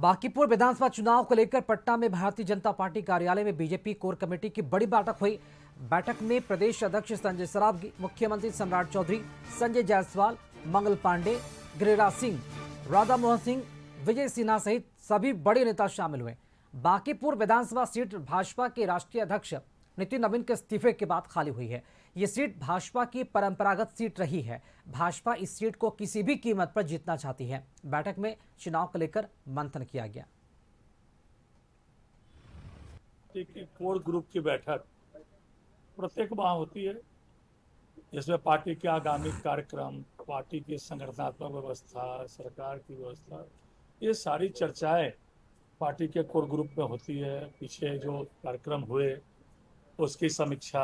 बांकीपुर विधानसभा चुनाव को लेकर पटना में भारतीय जनता पार्टी कार्यालय में बीजेपी कोर कमेटी की बड़ी बैठक हुई। बैठक में प्रदेश अध्यक्ष संजय सरावगी, मुख्यमंत्री सम्राट चौधरी, संजय जायसवाल, मंगल पांडे, गिरिराज सिंह, राधा मोहन सिंह, विजय सिन्हा सहित सभी बड़े नेता शामिल हुए। बांकीपुर विधानसभा सीट भाजपा के राष्ट्रीय अध्यक्ष नितिन नवीन के इस्तीफे के बाद खाली हुई है। ये सीट भाजपा की परंपरागत सीट रही है। भाजपा इस सीट को किसी भी कीमत पर जीतना चाहती है। बैठक में चुनाव को लेकर मंथन किया गया। कोर ग्रुप की बैठक प्रत्येक माह होती है, जिसमें पार्टी के आगामी कार्यक्रम, पार्टी की संगठनात्मक व्यवस्था, सरकार की व्यवस्था, ये सारी चर्चाएं पार्टी के कोर ग्रुप में होती है। पीछे जो कार्यक्रम हुए उसकी समीक्षा,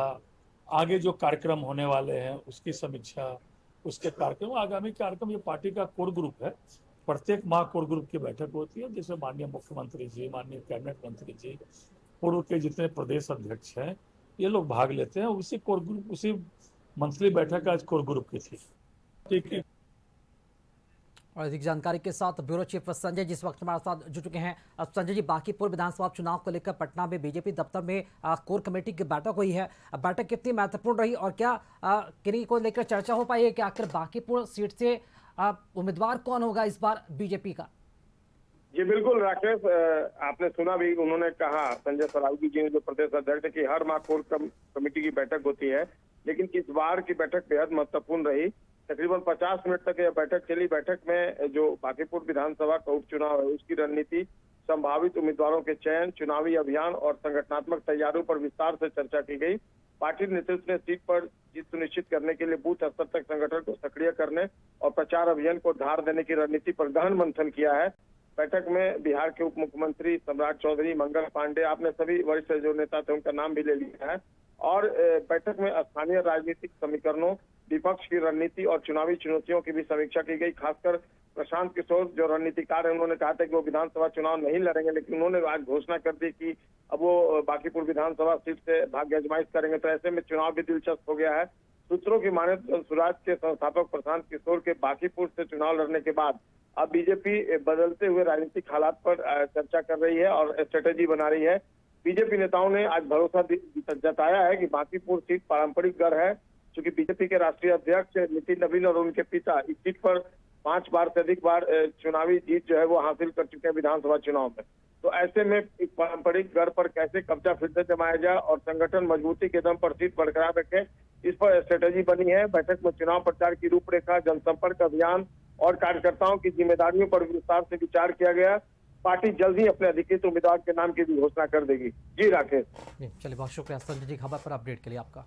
आगे जो कार्यक्रम होने वाले हैं उसकी समीक्षा, उसके कार्यक्रम, आगामी कार्यक्रम, ये पार्टी का कोर ग्रुप है। प्रत्येक माह कोर ग्रुप की बैठक होती है, जिसमें माननीय मुख्यमंत्री जी, माननीय कैबिनेट मंत्री जी, पूर्व के जितने प्रदेश अध्यक्ष हैं, ये लोग भाग लेते हैं। उसी कोर ग्रुप, उसी मंथली बैठक आज कोर ग्रुप की थी। ठीक है। और अधिक जानकारी के साथ ब्यूरो चीफ संजय जिस वक्त हमारे साथ जुड़ चुके हैं। अब संजय जी, बांकीपुर विधानसभा चुनाव को लेकर पटना में बीजेपी दफ्तर में कोर कमेटी की बैठक हुई है। बैठक कितनी महत्वपूर्ण रही और क्या किन्हीं को लेकर चर्चा हो पाई है कि आखिर बांकीपुर सीट से उम्मीदवार कौन होगा इस बार बीजेपी का? जी बिल्कुल राकेश, आपने सुना भी, उन्होंने कहा संजय सरावगी जी ने, जो प्रदेश अध्यक्ष, कि हर माह कोर कमेटी की बैठक होती है, लेकिन इस बार की बैठक बेहद महत्वपूर्ण रही। तकरीबन 50 मिनट तक यह बैठक चली। बैठक में जो बांकीपुर विधानसभा का उपचुनाव है उसकी रणनीति, संभावित उम्मीदवारों के चयन, चुनावी अभियान और संगठनात्मक तैयारियों पर विस्तार से चर्चा की गई। पार्टी नेतृत्व ने सीट पर जीत सुनिश्चित करने के लिए बूथ स्तर तक संगठन को सक्रिय करने और प्रचार अभियान को धार देने की रणनीति पर गहन मंथन किया है। बैठक में बिहार के उप मुख्यमंत्री सम्राट चौधरी, मंगल पांडे, आपने सभी वरिष्ठ जो नेता थे उनका नाम भी ले लिया है। और बैठक में स्थानीय राजनीतिक समीकरणों, विपक्ष की रणनीति और चुनावी चुनौतियों की भी समीक्षा की गई। खासकर प्रशांत किशोर जो रणनीतिकार है, उन्होंने कहा था कि वो विधानसभा चुनाव नहीं लड़ेंगे, लेकिन उन्होंने आज घोषणा कर दी कि अब वो बांकीपुर विधानसभा सीट से भाग्य आजमाइश करेंगे। तो ऐसे में चुनाव भी दिलचस्प हो गया है। सूत्रों की माने तो स्वराज के संस्थापक प्रशांत किशोर के बांकीपुर से चुनाव लड़ने के बाद अब बीजेपी बदलते हुए राजनीतिक हालात पर चर्चा कर रही है और स्ट्रेटेजी बना रही है। बीजेपी नेताओं ने आज भरोसा जताया है कि बांकीपुर सीट पारंपरिक गढ़ है, क्योंकि बीजेपी के राष्ट्रीय अध्यक्ष नितिन नवीन और उनके पिता इस सीट पर 5 बार से अधिक बार चुनावी जीत जो है वो हासिल कर चुके हैं विधानसभा चुनाव में। तो ऐसे में एक पारंपरिक गढ़ पर कैसे कब्जा फिर से जमाया जाए और संगठन मजबूती के दम पर सीट बरकरार रखे, इस पर स्ट्रेटेजी बनी है। बैठक में चुनाव प्रचार की रूपरेखा, जनसंपर्क अभियान और कार्यकर्ताओं की जिम्मेदारियों पर विस्तार से विचार किया गया। पार्टी जल्द ही अपने अधिकृत उम्मीदवार के नाम की भी घोषणा कर देगी। जी राकेश। चलिए, बहुत शुक्रिया संजय जी खबर पर अपडेट के लिए आपका।